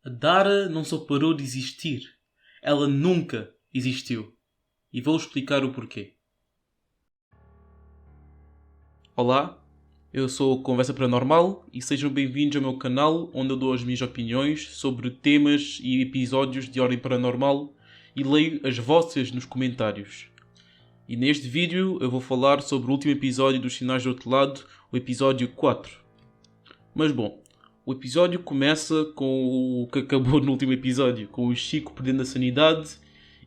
A Dara não só parou de existir, ela nunca existiu. E vou explicar o porquê. Olá, eu sou o Conversa Paranormal e sejam bem-vindos ao meu canal onde eu dou as minhas opiniões sobre temas e episódios de ordem paranormal e leio as vossas nos comentários. E neste vídeo eu vou falar sobre o último episódio dos Sinais do Outro Lado, o episódio 4. Mas bom, o episódio começa com o que acabou no último episódio, com o Chico perdendo a sanidade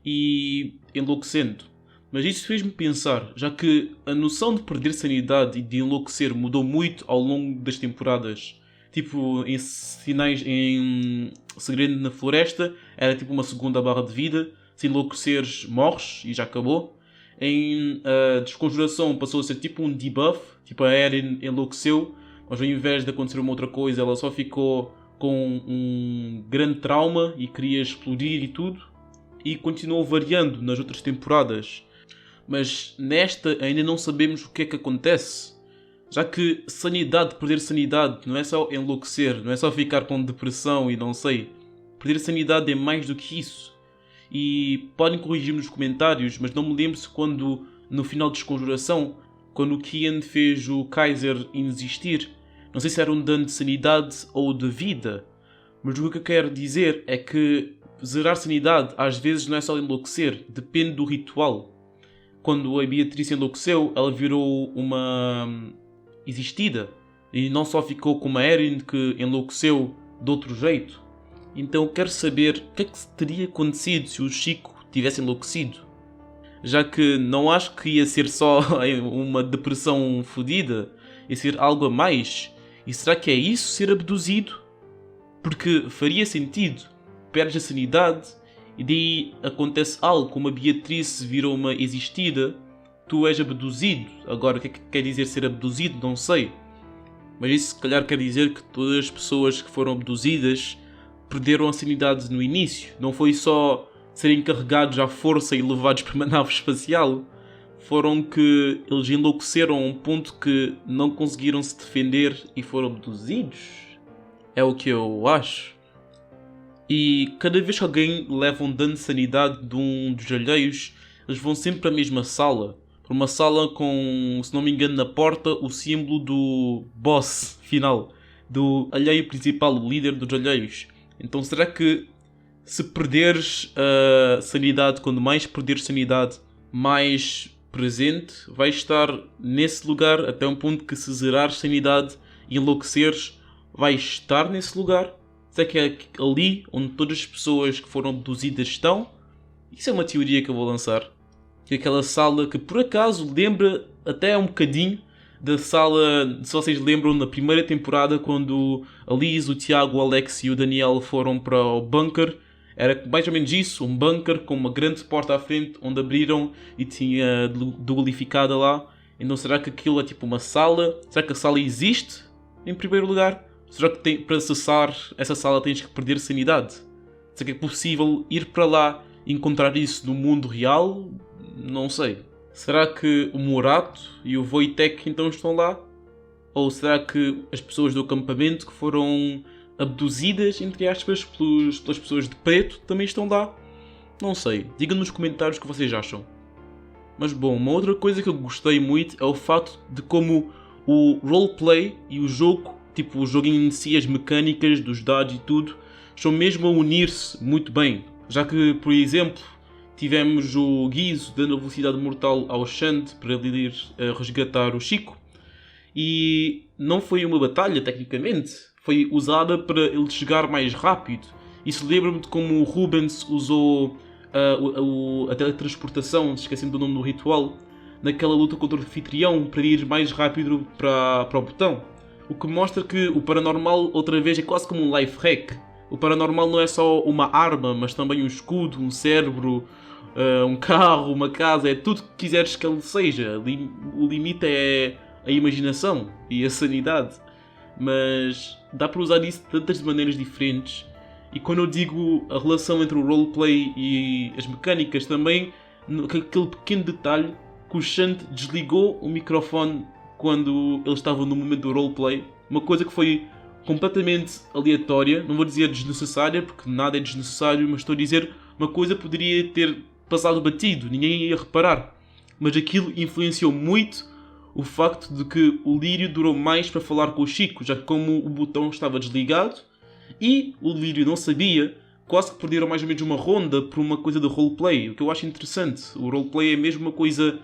e enlouquecendo. Mas isso fez-me pensar, já que a noção de perder sanidade e de enlouquecer mudou muito ao longo das temporadas. Tipo, em Segredo na Floresta era tipo uma segunda barra de vida. Se enlouqueceres, morres e já acabou. Em Desconjuração passou a ser tipo um debuff. Tipo, a Erin enlouqueceu, mas ao invés de acontecer uma outra coisa, ela só ficou com um grande trauma e queria explodir e tudo. E continuou variando nas outras temporadas. Mas nesta ainda não sabemos o que é que acontece. Já que perder sanidade não é só enlouquecer, não é só ficar com depressão e não sei. Perder sanidade é mais do que isso. E podem corrigir nos comentários, mas não me lembro se quando, no final de Desconjuração, quando o Kian fez o Kaiser inexistir, não sei se era um dano de sanidade ou de vida. Mas o que eu quero dizer é que zerar sanidade às vezes não é só enlouquecer, depende do ritual. Quando a Beatrice enlouqueceu, ela virou uma existida. E não só ficou como a Erin, que enlouqueceu de outro jeito. Então eu quero saber o que é que teria acontecido se o Chico tivesse enlouquecido. Já que não acho que ia ser só uma depressão fodida. Ia ser algo a mais. E será que é isso, ser abduzido? Porque faria sentido. Perdes a sanidade. E daí acontece algo, como a Beatrice virou uma existida, tu és abduzido. Agora, o que é que quer dizer ser abduzido? Não sei. Mas isso se calhar quer dizer que todas as pessoas que foram abduzidas perderam a sanidade no início. Não foi só serem carregados à força e levados para uma nave espacial. Foram que eles enlouqueceram a um ponto que não conseguiram se defender e foram abduzidos. É o que eu acho. E cada vez que alguém leva um dano de sanidade de um dos alheios, eles vão sempre para a mesma sala. Para uma sala com, se não me engano, na porta, o símbolo do boss final. Do alheio principal, o líder dos alheios. Então será que se perderes a sanidade, quando mais perderes sanidade, mais presente, vais estar nesse lugar até um ponto que se zerares sanidade e enlouqueceres, vais estar nesse lugar? Será que é ali onde todas as pessoas que foram abduzidas estão? Isso é uma teoria que eu vou lançar. Que é aquela sala que por acaso lembra até um bocadinho da sala, se vocês lembram, na primeira temporada, quando a Liz, o Tiago, o Alex e o Daniel foram para o bunker. Era mais ou menos isso, um bunker com uma grande porta à frente onde abriram e tinha dualificada lá. Então será que aquilo é tipo uma sala? Será que a sala existe em primeiro lugar? Será que para acessar essa sala tens que perder sanidade? Será que é possível ir para lá e encontrar isso no mundo real? Não sei. Será que o Morato e o Wojtek então estão lá? Ou será que as pessoas do acampamento que foram abduzidas, entre aspas, pelas pessoas de preto também estão lá? Não sei. Digam nos comentários o que vocês acham. Mas bom, uma outra coisa que eu gostei muito é o facto de como o roleplay e o jogo, tipo o jogo em si, as mecânicas dos dados e tudo, estão mesmo a unir-se muito bem. Já que, por exemplo, tivemos o Guizo dando a velocidade mortal ao Shant para ele ir resgatar o Chico. E não foi uma batalha, tecnicamente. Foi usada para ele chegar mais rápido. Isso lembra-me de como o Rubens usou a teletransportação, esquecendo do nome do ritual, naquela luta contra o anfitrião para ir mais rápido para o botão. O que mostra que o paranormal, outra vez, é quase como um life hack. O paranormal não é só uma arma, mas também um escudo, um cérebro, um carro, uma casa. É tudo que quiseres que ele seja. O limite é a imaginação e a sanidade. Mas dá para usar isso de tantas maneiras diferentes. E quando eu digo a relação entre o roleplay e as mecânicas, também aquele pequeno detalhe que o Shant desligou o microfone quando ele estava no momento do roleplay. Uma coisa que foi completamente aleatória, não vou dizer desnecessária, porque nada é desnecessário, mas estou a dizer uma coisa que poderia ter passado batido, ninguém ia reparar. Mas aquilo influenciou muito o facto de que o Lírio durou mais para falar com o Chico, já que como o botão estava desligado e o Lírio não sabia, quase que perderam mais ou menos uma ronda por uma coisa de roleplay, o que eu acho interessante. O roleplay é mesmo uma coisa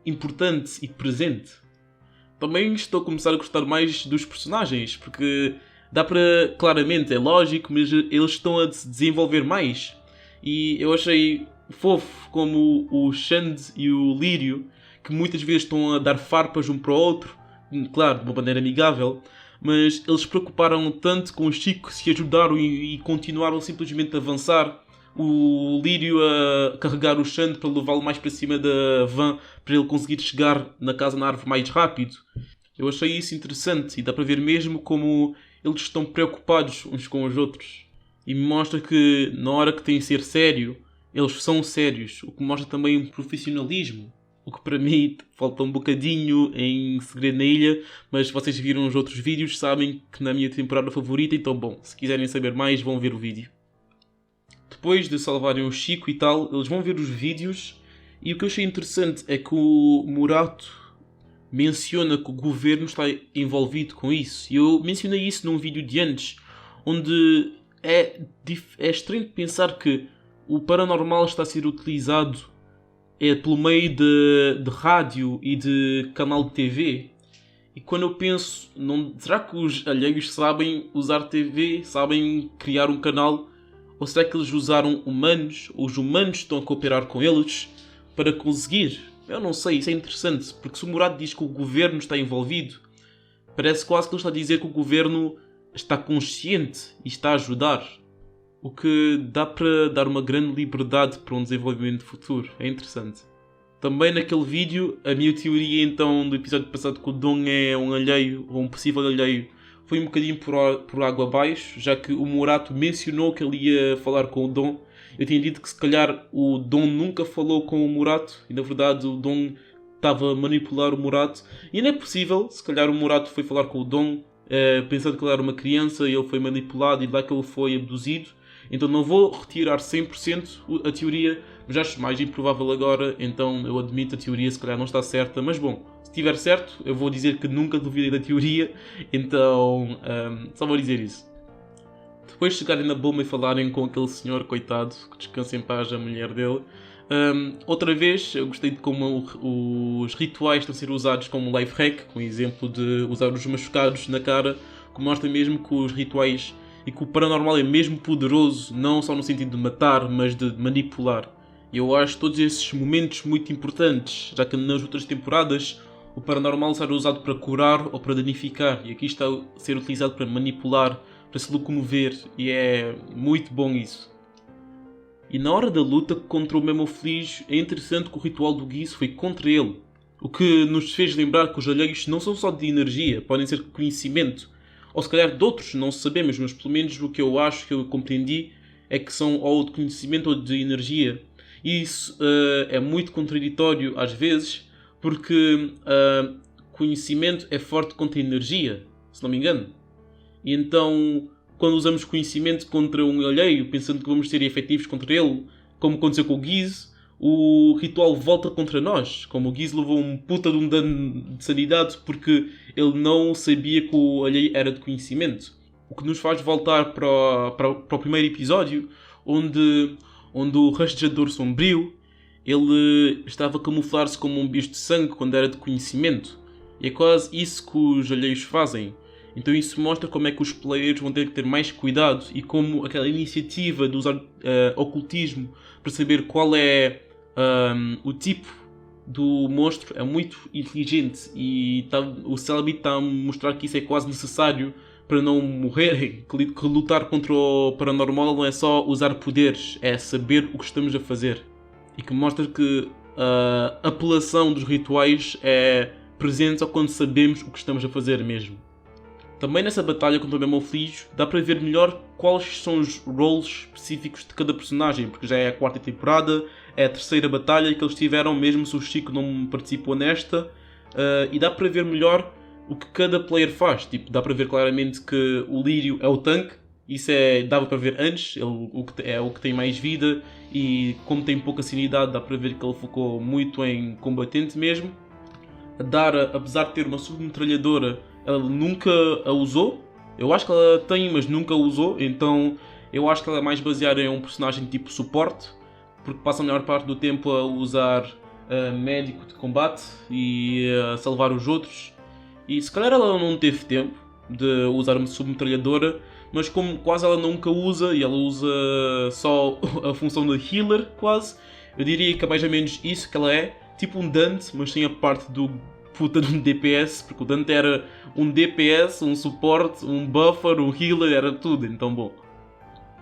importante e presente. Também estou a começar a gostar mais dos personagens, porque dá para, claramente, é lógico, mas eles estão a se desenvolver mais. E eu achei fofo como o Xande e o Lírio, que muitas vezes estão a dar farpas um para o outro, claro, de uma maneira amigável, mas eles se preocuparam tanto com o Chico, se ajudaram e continuaram simplesmente a avançar. O Lírio a carregar o Xande para levá-lo mais para cima da van, para ele conseguir chegar na casa na árvore mais rápido. Eu achei isso interessante e dá para ver mesmo como eles estão preocupados uns com os outros. E me mostra que na hora que tem de ser sério, eles são sérios, o que mostra também um profissionalismo. O que para mim falta um bocadinho em Segredo na Ilha, mas se vocês viram os outros vídeos sabem que na minha temporada favorita, então bom, se quiserem saber mais vão ver o vídeo. Depois de salvarem o Chico e tal, eles vão ver os vídeos e o que eu achei interessante é que o Murato menciona que o governo está envolvido com isso. E eu mencionei isso num vídeo de antes, onde é estranho pensar que o paranormal está a ser utilizado pelo meio de rádio e de canal de TV. E quando eu penso, será que os alheios sabem usar TV? Sabem criar um canal? Ou será que eles usaram humanos? Ou os humanos estão a cooperar com eles para conseguir? Eu não sei, isso é interessante. Porque se o Murado diz que o governo está envolvido, parece quase que ele está a dizer que o governo está consciente e está a ajudar. O que dá para dar uma grande liberdade para um desenvolvimento futuro. É interessante. Também naquele vídeo, a minha teoria então do episódio passado que o Dom é um alheio, ou um possível alheio, foi um bocadinho por água abaixo, já que o Murato mencionou que ele ia falar com o Dom. Eu tinha dito que se calhar o Dom nunca falou com o Murato, e na verdade o Dom estava a manipular o Murato. E não é possível, se calhar o Murato foi falar com o Dom, pensando que ele era uma criança e ele foi manipulado e lá que ele foi abduzido. Então não vou retirar 100% a teoria, mas acho mais improvável agora, então eu admito a teoria se calhar não está certa, mas bom, se estiver certo eu vou dizer que nunca duvidei da teoria, então só vou dizer isso. Depois de chegarem na bomba e falarem com aquele senhor, coitado, que descansa em paz a mulher dele, outra vez eu gostei de como os rituais estão a ser usados como life hack, com o exemplo de usar os machucados na cara, que mostra mesmo que os rituais e que o paranormal é mesmo poderoso, não só no sentido de matar, mas de manipular. E eu acho todos esses momentos muito importantes, já que nas outras temporadas o paranormal será usado para curar ou para danificar, e aqui está a ser utilizado para manipular, para se locomover, e é muito bom isso. E na hora da luta contra o Memoflige, é interessante que o ritual do Guiz foi contra ele, o que nos fez lembrar que os alheios não são só de energia, podem ser conhecimento, ou se calhar de outros, não sabemos, mas pelo menos o que eu acho que eu compreendi é que são ou de conhecimento ou de energia. E isso é muito contraditório às vezes, porque conhecimento é forte contra energia, se não me engano. E então, quando usamos conhecimento contra um alheio, pensando que vamos ser efetivos contra ele, como aconteceu com o Guiz, o ritual volta contra nós. Como o Guiz levou um puta de um dano de sanidade porque ele não sabia que o alheio era de conhecimento. O que nos faz voltar para o primeiro episódio, onde o rastreador sombrio ele estava a camuflar-se como um bicho de sangue quando era de conhecimento. E é quase isso que os alheios fazem. Então isso mostra como é que os players vão ter que ter mais cuidado e como aquela iniciativa de usar ocultismo para saber qual é o tipo do monstro é muito inteligente e o Celebi está a mostrar que isso é quase necessário para não morrerem, que lutar contra o paranormal não é só usar poderes, é saber o que estamos a fazer. E que mostra que a apelação dos rituais é presente só quando sabemos o que estamos a fazer mesmo. Também nessa batalha contra o Memoflige dá para ver melhor quais são os roles específicos de cada personagem, porque já é a quarta temporada, é a terceira batalha que eles tiveram, mesmo se o Chico não participou nesta, e dá para ver melhor o que cada player faz. Tipo, dá para ver claramente que o Lírio é o tanque. Isso dava para ver antes, é o que tem mais vida e como tem pouca sanidade dá para ver que ele focou muito em combatente mesmo. A Dara, apesar de ter uma submetralhadora, ela nunca a usou. Eu acho que ela tem, mas nunca a usou, então eu acho que ela é mais baseada em um personagem tipo suporte, porque passa a maior parte do tempo a usar médico de combate e a salvar os outros. E se calhar ela não teve tempo de usar uma submetralhadora, mas como quase ela nunca usa e ela usa só a função de healer quase, eu diria que é mais ou menos isso que ela é, tipo um Dante, mas sem a parte do puta de um DPS, porque o Dante era um DPS, um suporte, um buffer, um healer, era tudo, então bom.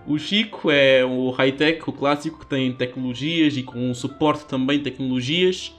O Chico é o high-tech, o clássico, que tem tecnologias e com suporte também tecnologias.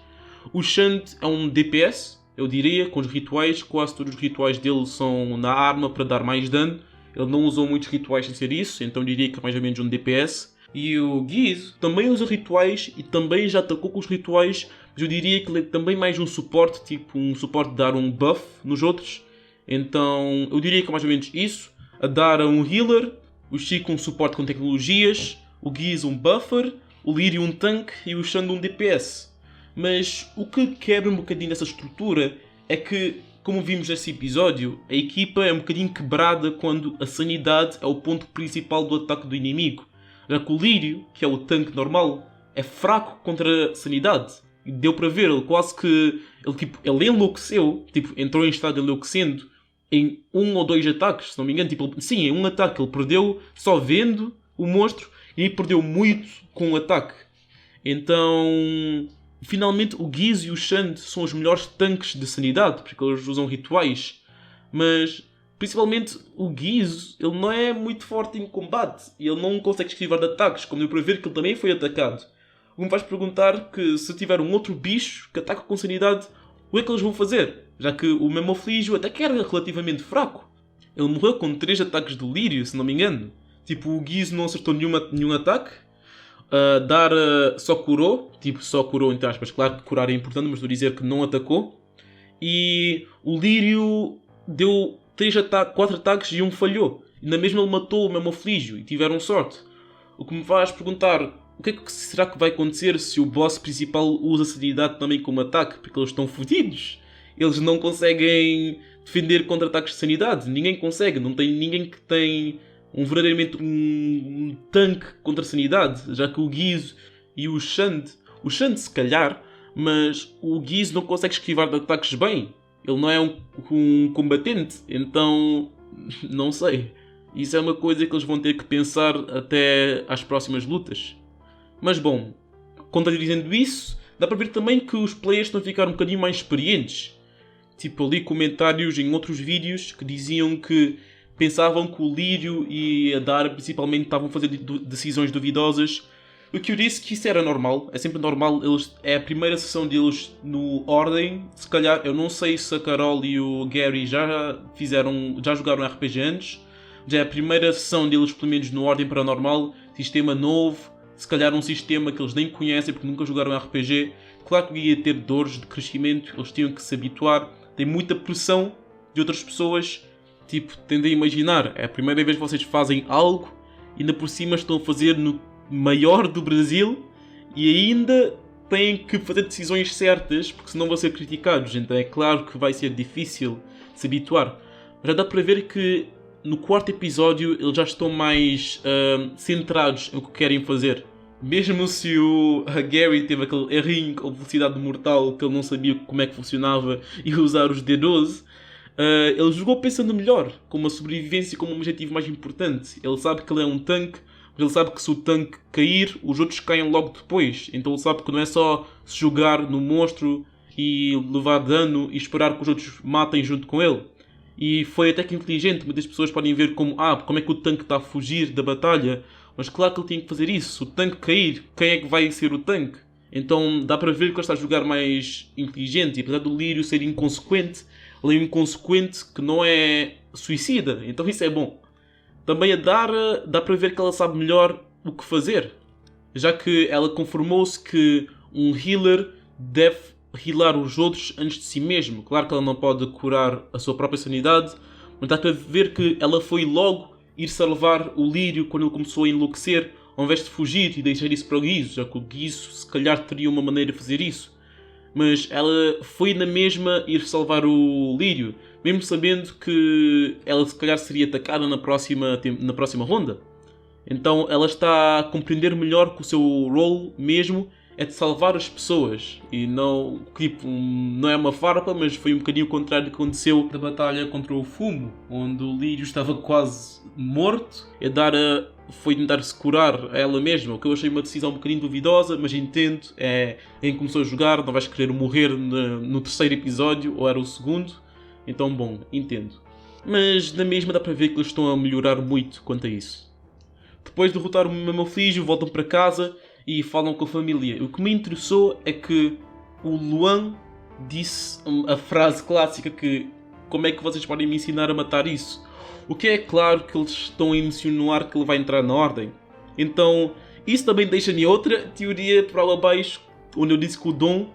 O Shant é um DPS, eu diria, com os rituais, quase todos os rituais dele são na arma para dar mais dano. Ele não usou muitos rituais sem ser isso, então eu diria que é mais ou menos um DPS. E o Giz também usa rituais e também já atacou com os rituais, mas eu diria que ele é também mais um suporte, tipo um suporte de dar um buff nos outros. Então eu diria que é mais ou menos isso. A Dara um healer, o Chico um suporte com tecnologias, o Giz um buffer, o Lírio um tanque e o Xando um DPS. Mas o que quebra um bocadinho dessa estrutura é que, como vimos nesse episódio, a equipa é um bocadinho quebrada quando a sanidade é o ponto principal do ataque do inimigo. Já que o Lírio, que é o tanque normal, é fraco contra a sanidade. E deu para ver, ele quase que... Ele enlouqueceu, entrou em estado enlouquecendo em 1 ou 2 ataques, se não me engano. Sim, em um ataque ele perdeu só vendo o monstro e aí perdeu muito com o ataque. Então... Finalmente o Giz e o Shant são os melhores tanques de sanidade, porque eles usam rituais. Mas, principalmente, o Giz, ele não é muito forte em combate. E ele não consegue esquivar de ataques, como deu para ver que ele também foi atacado. O que me faz perguntar que se tiver um outro bicho que ataca com sanidade, o que é que eles vão fazer? Já que o Memoflígio até que era relativamente fraco. Ele morreu com 3 ataques de Lírio, se não me engano. O Giz não acertou nenhum ataque. Dara só curou, entre aspas, claro que curar é importante, mas vou dizer que não atacou. E o Lírio deu 4 ataques e um falhou. E na mesma ele matou o Memoflígio e tiveram sorte. O que me faz perguntar, o que é que será que vai acontecer se o boss principal usa a sanidade também como ataque? Porque eles estão fodidos. Eles não conseguem defender contra ataques de sanidade. Ninguém consegue, não tem ninguém que tem... verdadeiramente um tanque contra a sanidade, já que o Giz e o Shant se calhar, mas o Giz não consegue esquivar de ataques bem. Ele não é um combatente, então não sei. Isso é uma coisa que eles vão ter que pensar até às próximas lutas. Mas bom, contradizendo isso, dá para ver também que os players estão a ficar um bocadinho mais experientes. Eu li comentários em outros vídeos que diziam que pensavam que o Lírio e a Dara principalmente estavam a fazer decisões duvidosas. O que eu disse que isso era normal, é sempre normal, é a primeira sessão deles no Ordem. Se calhar, eu não sei se a Carol e o Gary já jogaram RPG antes. Já é a primeira sessão deles, pelo menos no Ordem Paranormal, sistema novo, se calhar um sistema que eles nem conhecem porque nunca jogaram RPG. Claro que ia ter dores de crescimento, eles tinham que se habituar, tem muita pressão de outras pessoas. Tendem a imaginar, é a primeira vez que vocês fazem algo e ainda por cima estão a fazer no maior do Brasil e ainda têm que fazer decisões certas porque senão vão ser criticados. Então é claro que vai ser difícil se habituar. Mas já dá para ver que no 4º episódio eles já estão mais centrados no que querem fazer. Mesmo se o Gary teve aquele errinho com velocidade mortal que ele não sabia como é que funcionava e usar os D12, ele jogou pensando melhor, com uma sobrevivência como um objetivo mais importante. Ele sabe que ele é um tanque, mas ele sabe que se o tanque cair, os outros caem logo depois. Então ele sabe que não é só se jogar no monstro e levar dano e esperar que os outros matem junto com ele. E foi até que inteligente. Muitas pessoas podem ver como é que o tanque está a fugir da batalha. Mas claro que ele tinha que fazer isso. Se o tanque cair, quem é que vai ser o tanque? Então dá para ver que ele está a jogar mais inteligente. E apesar do Lírio ser inconsequente, ele é um inconsequente que não é suicida. Então isso é bom. Também a Dara, dá para ver que ela sabe melhor o que fazer. Já que ela conformou-se que um healer deve healar os outros antes de si mesmo. Claro que ela não pode curar a sua própria sanidade, mas dá para ver que ela foi logo ir salvar o Lírio quando ele começou a enlouquecer, ao invés de fugir e deixar isso para o Guizo, já que o Guizo se calhar teria uma maneira de fazer isso. Mas ela foi na mesma ir salvar o Lírio, mesmo sabendo que ela se calhar seria atacada na próxima ronda. Então ela está a compreender melhor que o seu role mesmo é de salvar as pessoas. E não, tipo, não é uma farpa, mas foi um bocadinho o contrário do que aconteceu da batalha contra o Fumo, onde o Lírio estava quase morto. Foi tentar-se curar a ela mesma, o que eu achei uma decisão um bocadinho duvidosa, mas entendo. Quem começou a jogar, não vais querer morrer no terceiro episódio, ou era o segundo. Então, bom, entendo. Mas na mesma dá para ver que eles estão a melhorar muito quanto a isso. Depois de derrotar o Mamoflígio, voltam para casa e falam com a família. O que me interessou é que o Luan disse a frase clássica que como é que vocês podem me ensinar a matar isso? O que é claro que eles estão a insinuar que ele vai entrar na ordem. Então, isso também deixa-me outra teoria para lá abaixo, onde eu disse que o Dom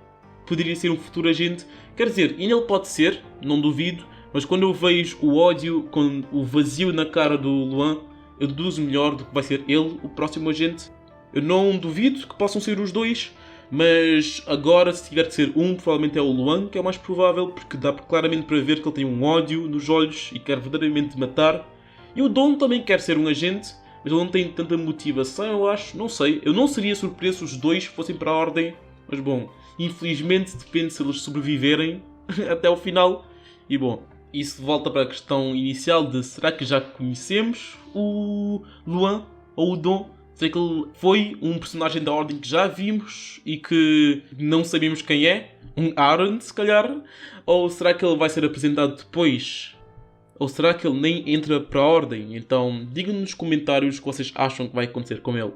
poderia ser um futuro agente. Quer dizer, e ele pode ser, não duvido, mas quando eu vejo o ódio, com o vazio na cara do Luan, eu deduzo melhor do que vai ser ele o próximo agente. Eu não duvido que possam ser os dois, mas agora, se tiver de ser um, provavelmente é o Luan, que é o mais provável, porque dá claramente para ver que ele tem um ódio nos olhos e quer verdadeiramente matar. E o Dom também quer ser um agente, mas ele não tem tanta motivação, eu acho. Não sei, eu não seria surpreso se os dois fossem para a ordem, mas bom, infelizmente depende se eles sobreviverem até o final. E bom, isso volta para a questão inicial de será que já conhecemos o Luan ou o Dom? Será que ele foi um personagem da Ordem que já vimos e que não sabemos quem é? Um Aaron, se calhar? Ou será que ele vai ser apresentado depois? Ou será que ele nem entra para a Ordem? Então, digam-nos nos comentários o que vocês acham que vai acontecer com ele.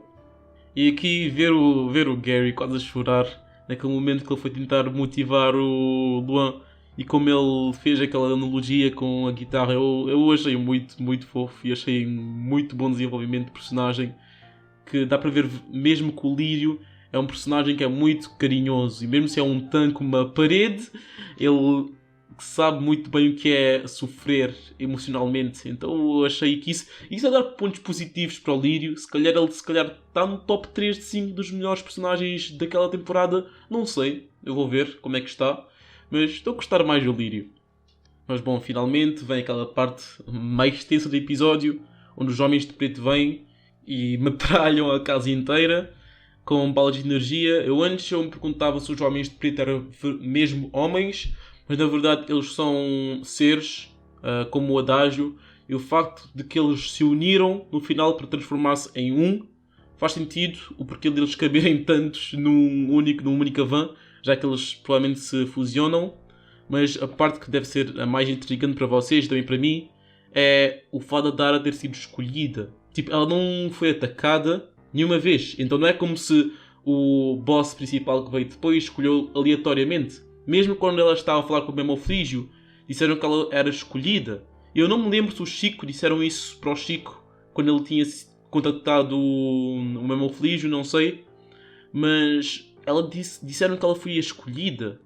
E aqui ver o Gary quase a chorar naquele momento que ele foi tentar motivar o Luan e como ele fez aquela analogia com a guitarra, eu achei muito, muito fofo e achei muito bom desenvolvimento de personagem. Que dá para ver mesmo que o Lírio é um personagem que é muito carinhoso e mesmo se é um tanque, uma parede, ele sabe muito bem o que é sofrer emocionalmente. Então eu achei que isso é dar pontos positivos para o Lírio. Se calhar ele está no top 3 de 5 dos melhores personagens daquela temporada. Não sei, eu vou ver como é que está, mas estou a gostar mais do Lírio. Mas bom, finalmente vem aquela parte mais extensa do episódio onde os homens de preto vêm e metralham a casa inteira com balas de energia. Eu me perguntava se os homens de preto eram mesmo homens, mas na verdade eles são seres, como o Adágio, e o facto de que eles se uniram no final para transformar-se em um, faz sentido o porquê deles caberem tantos numa única van, já que eles provavelmente se fusionam. Mas a parte que deve ser a mais intrigante para vocês, também para mim, é o fato da Dara ter sido escolhida. Tipo, ela não foi atacada nenhuma vez. Então não é como se o boss principal que veio depois escolheu aleatoriamente. Mesmo quando ela estava a falar com o Mamoflígio, disseram que ela era escolhida. Eu não me lembro se o Chico disseram isso para o Chico quando ele tinha contactado o Mamoflígio, não sei. Mas disseram que ela foi a escolhida.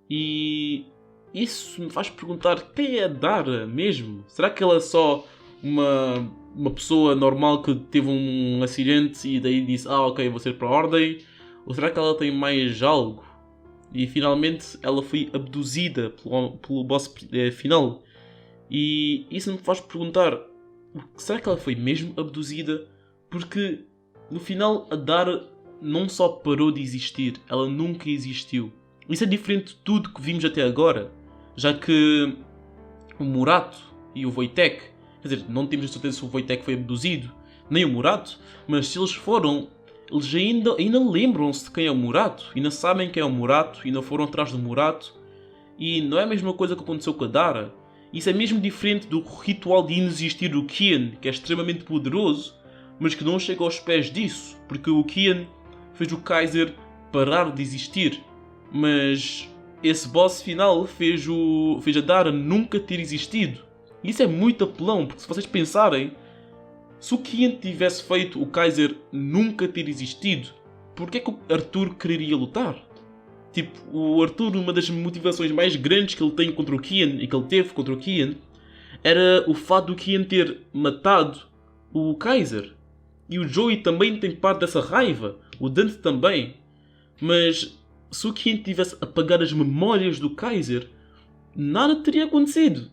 E isso me faz perguntar quem é a Dara mesmo? Será que ela é só uma pessoa normal que teve um acidente e daí disse ok, vou ser para a Ordem? Ou será que ela tem mais algo? E finalmente ela foi abduzida pelo boss final. E isso me faz perguntar, será que ela foi mesmo abduzida? Porque no final a Dara não só parou de existir, ela nunca existiu. Isso é diferente de tudo que vimos até agora, já que o Murato e o Wojtek, quer dizer, não temos a certeza se o Wojtek foi abduzido, nem o Murato, mas se eles foram, eles ainda lembram-se de quem é o Murato, ainda sabem quem é o Murato, ainda foram atrás do Murato, e não é a mesma coisa que aconteceu com a Dara. Isso é mesmo diferente do ritual de inexistir do Kian, que é extremamente poderoso, mas que não chega aos pés disso, porque o Kian fez o Kaiser parar de existir. Mas esse boss final fez a Dara nunca ter existido. E isso é muito apelão, porque se vocês pensarem, se o Kian tivesse feito o Kaiser nunca ter existido, porquê é que o Arthur quereria lutar? Tipo, o Arthur, uma das motivações mais grandes que ele tem contra o Kian e que ele teve contra o Kian era o fato do Kian ter matado o Kaiser. E o Joey também tem parte dessa raiva. O Dante também. Mas se o Kian tivesse apagado as memórias do Kaiser, nada teria acontecido.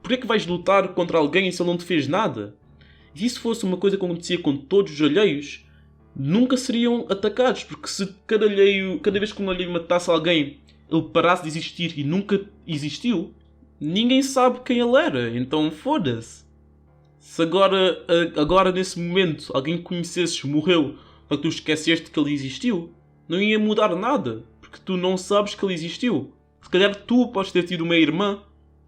Por que vais lutar contra alguém se ele não te fez nada? E se isso fosse uma coisa que acontecia com todos os alheios, nunca seriam atacados. Porque se cada vez que um alheio matasse alguém, ele parasse de existir e nunca existiu, ninguém sabe quem ele era. Então foda-se. Se agora nesse momento alguém que conhecesses morreu, só que tu esqueceste que ele existiu, não ia mudar nada, porque tu não sabes que ele existiu. Se calhar tu podes ter tido uma irmã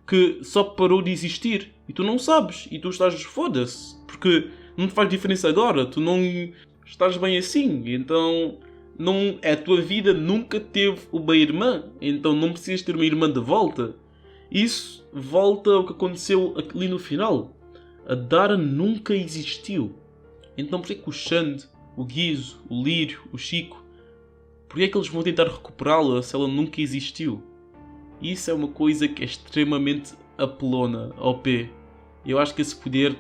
que só parou de existir e tu não sabes, e tu estás foda-se, porque não te faz diferença agora, tu não estás bem assim, então não, a tua vida nunca teve uma irmã, então não precisas ter uma irmã de volta. Isso volta ao que aconteceu ali no final. A Dara nunca existiu. Então por que o Xande, o Guizo, o Lírio, o Chico, por que é que eles vão tentar recuperá-la se ela nunca existiu? Isso é uma coisa que é extremamente apelona, OP. Eu acho que esse poder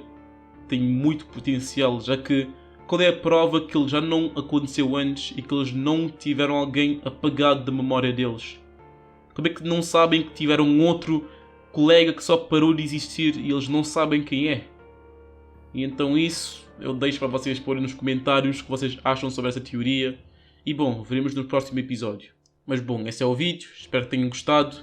tem muito potencial, já que qual é a prova que ele já não aconteceu antes e que eles não tiveram alguém apagado da memória deles? Como é que não sabem que tiveram um outro colega que só parou de existir e eles não sabem quem é? E então isso eu deixo para vocês porem nos comentários o que vocês acham sobre essa teoria. E bom, veremos no próximo episódio. Mas bom, esse é o vídeo, espero que tenham gostado.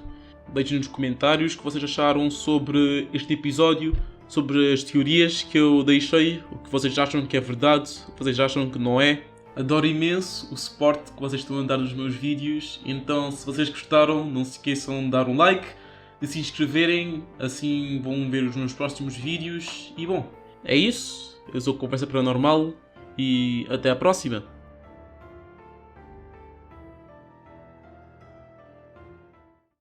Deixem nos comentários o que vocês acharam sobre este episódio, sobre as teorias que eu deixei, o que vocês acham que é verdade, o que vocês acham que não é. Adoro imenso o suporte que vocês estão a dar nos meus vídeos, então se vocês gostaram, não se esqueçam de dar um like, de se inscreverem, assim vão ver os meus próximos vídeos. E bom, é isso, eu sou o Conversa Paranormal e até à próxima.